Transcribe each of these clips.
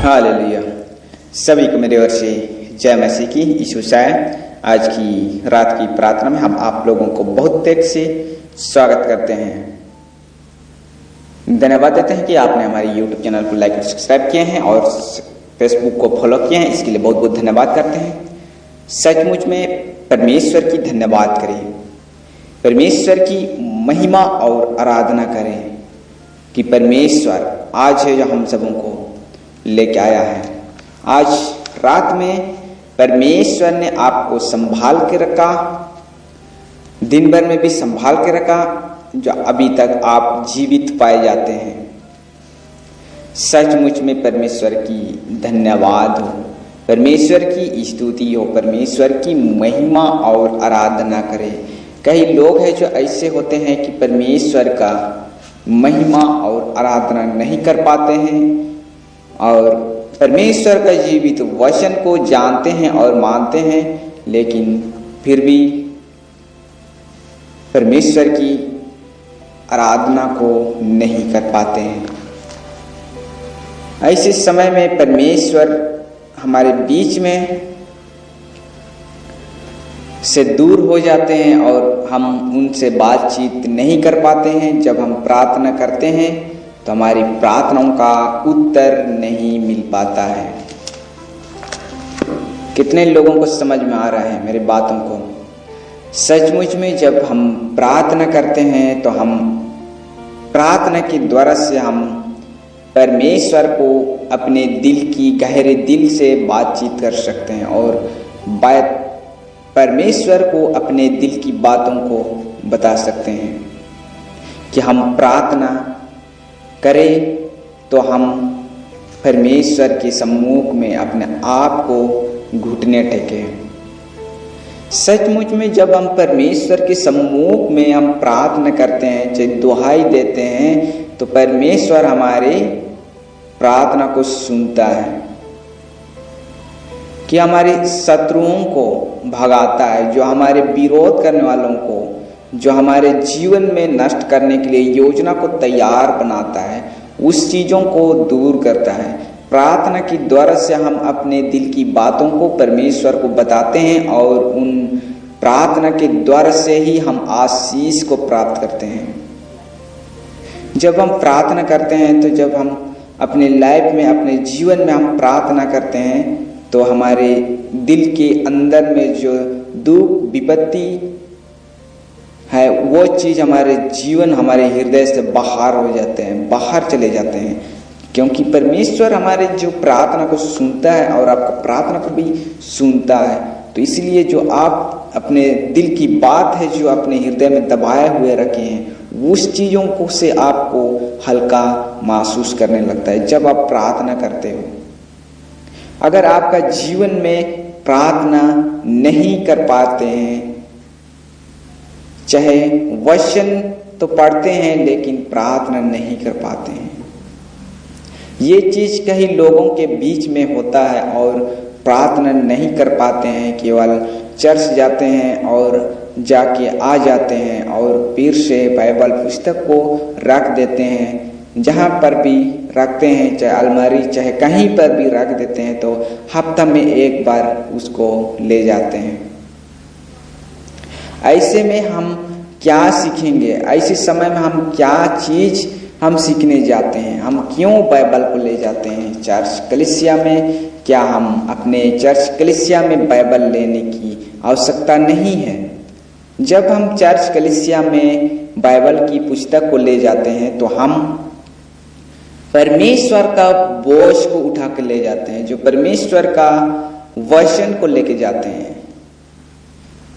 Hallelujah. सभी को मेरे ओर से जय मसीह की। यीशु शाय आज की रात की प्रार्थना में हम आप लोगों को बहुत तेज से स्वागत करते हैं। धन्यवाद देते हैं कि आपने हमारे YouTube चैनल को लाइक और सब्सक्राइब किए हैं और फेसबुक को फॉलो किए हैं। इसके लिए बहुत बहुत धन्यवाद करते हैं। सचमुच में परमेश्वर की धन्यवाद करें, परमेश्वर की महिमा और आराधना करें कि परमेश्वर आज है जो हम सबों को लेके आया है। आज रात में परमेश्वर ने आपको संभाल के रखा, दिन भर में भी संभाल के रखा, जो अभी तक आप जीवित पाए जाते हैं। सचमुच में परमेश्वर की धन्यवाद हो, परमेश्वर की स्तुति हो, परमेश्वर की महिमा और आराधना करें। कई लोग हैं जो ऐसे होते हैं कि परमेश्वर का महिमा और आराधना नहीं कर पाते हैं और परमेश्वर का जीवित वचन को जानते हैं और मानते हैं, लेकिन फिर भी परमेश्वर की आराधना को नहीं कर पाते हैं। ऐसे समय में परमेश्वर हमारे बीच में से दूर हो जाते हैं और हम उनसे बातचीत नहीं कर पाते हैं। जब हम प्रार्थना करते हैं तो हमारी प्रार्थनाओं का उत्तर नहीं मिल पाता है। कितने लोगों को समझ में आ रहा है मेरी बातों को? सचमुच में जब हम प्रार्थना करते हैं तो हम प्रार्थना के द्वारा से हम परमेश्वर को अपने दिल की गहरे दिल से बातचीत कर सकते हैं और परमेश्वर को अपने दिल की बातों को बता सकते हैं कि हम प्रार्थना करें तो हम परमेश्वर के सम्मुख में अपने आप को घुटने टेके। सचमुच में जब हम परमेश्वर के सम्मुख में हम प्रार्थना करते हैं, चाहे दुहाई देते हैं, तो परमेश्वर हमारे प्रार्थना को सुनता है कि हमारे शत्रुओं को भगाता है, जो हमारे विरोध करने वालों को, जो हमारे जीवन में नष्ट करने के लिए योजना को तैयार बनाता है, उस चीज़ों को दूर करता है। प्रार्थना के द्वारा से हम अपने दिल की बातों को परमेश्वर को बताते हैं और उन प्रार्थना के द्वारा से ही हम आशीष को प्राप्त करते हैं। जब हम प्रार्थना करते हैं तो जब हम अपने लाइफ में, अपने जीवन में हम प्रार्थना करते हैं तो हमारे दिल के अंदर में जो दुख विपत्ति है वो चीज़ हमारे जीवन, हमारे हृदय से बाहर हो जाते हैं, बाहर चले जाते हैं, क्योंकि परमेश्वर हमारे जो प्रार्थना को सुनता है और आपका प्रार्थना को भी सुनता है। तो इसलिए जो आप अपने दिल की बात है जो अपने हृदय में दबाए हुए रखे हैं, उस चीज़ों को से आपको हल्का महसूस करने लगता है जब आप प्रार्थना करते हो। अगर आपका जीवन में प्रार्थना नहीं कर पाते हैं, चाहे वचन तो पढ़ते हैं लेकिन प्रार्थना नहीं कर पाते हैं, ये चीज़ कई लोगों के बीच में होता है और प्रार्थना नहीं कर पाते हैं, केवल चर्च जाते हैं और जाके आ जाते हैं और फिर से बाइबल पुस्तक को रख देते हैं, जहाँ पर भी रखते हैं, चाहे अलमारी चाहे कहीं पर भी रख देते हैं, तो हफ्ता में एक बार उसको ले जाते हैं। ऐसे में हम क्या सीखेंगे? ऐसे समय में हम क्या चीज़ हम सीखने जाते हैं? हम क्यों बाइबल को ले जाते हैं चर्च कलीसिया में? क्या हम अपने चर्च कलीसिया में बाइबल लेने की आवश्यकता नहीं है? जब हम चर्च कलीसिया में बाइबल की पुस्तक को ले जाते हैं तो हम परमेश्वर का बोझ को उठा कर ले जाते हैं, जो परमेश्वर का वचन को लेके जाते हैं।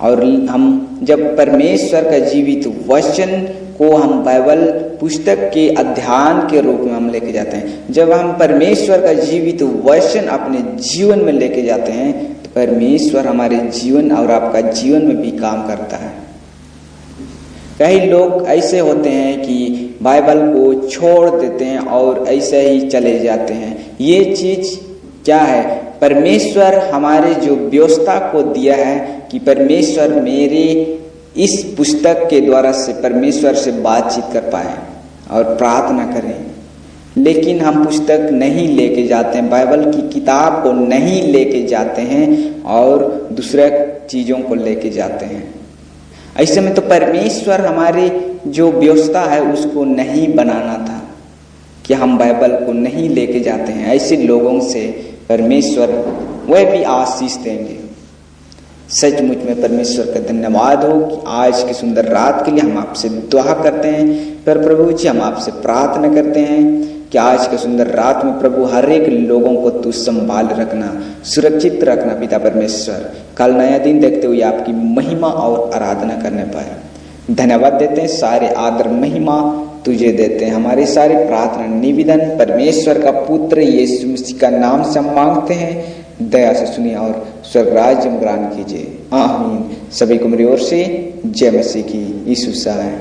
और हम जब परमेश्वर का जीवित वचन को हम बाइबल पुस्तक के अध्ययन के रूप में हम लेके जाते हैं, जब हम परमेश्वर का जीवित वचन अपने जीवन में लेके जाते हैं, तो परमेश्वर हमारे जीवन और आपका जीवन में भी काम करता है। कई लोग ऐसे होते हैं कि बाइबल को छोड़ देते हैं और ऐसे ही चले जाते हैं। ये चीज़ क्या है? परमेश्वर हमारे जो व्यवस्था को दिया है कि परमेश्वर मेरे इस पुस्तक के द्वारा से परमेश्वर से बातचीत कर पाए और प्रार्थना करें, लेकिन हम पुस्तक नहीं लेके जाते हैं, बाइबल की किताब को नहीं लेके जाते हैं और दूसरे चीज़ों को लेके जाते हैं। ऐसे में तो परमेश्वर हमारी जो व्यवस्था है उसको नहीं बनाना था कि हम बाइबल को नहीं लेके जाते हैं। ऐसे लोगों से परमेश्वर वह भी आशीष देंगे। सचमुच में परमेश्वर का धन्यवाद हो कि आज की सुंदर रात के लिए हम आपसे दुआ करते हैं। पर प्रभु जी हम आपसे प्रार्थना करते हैं कि आज के सुंदर रात में प्रभु हर एक लोगों को तू संभाल रखना, सुरक्षित रखना पिता परमेश्वर। कल नया दिन देखते हुए आपकी महिमा और आराधना करने पाए। धन्यवाद देते हैं, सारे आदर महिमा तुझे देते हैं। हमारी सारी प्रार्थना निवेदन परमेश्वर का पुत्र यीशु मसीह का नाम से हम मांगते हैं। दया से सुनिए और स्वर्ग राज्य ग्रहण कीजिए। आमीन। सभी को मेरी ओर से जय मसीह की। यीशु सहाय।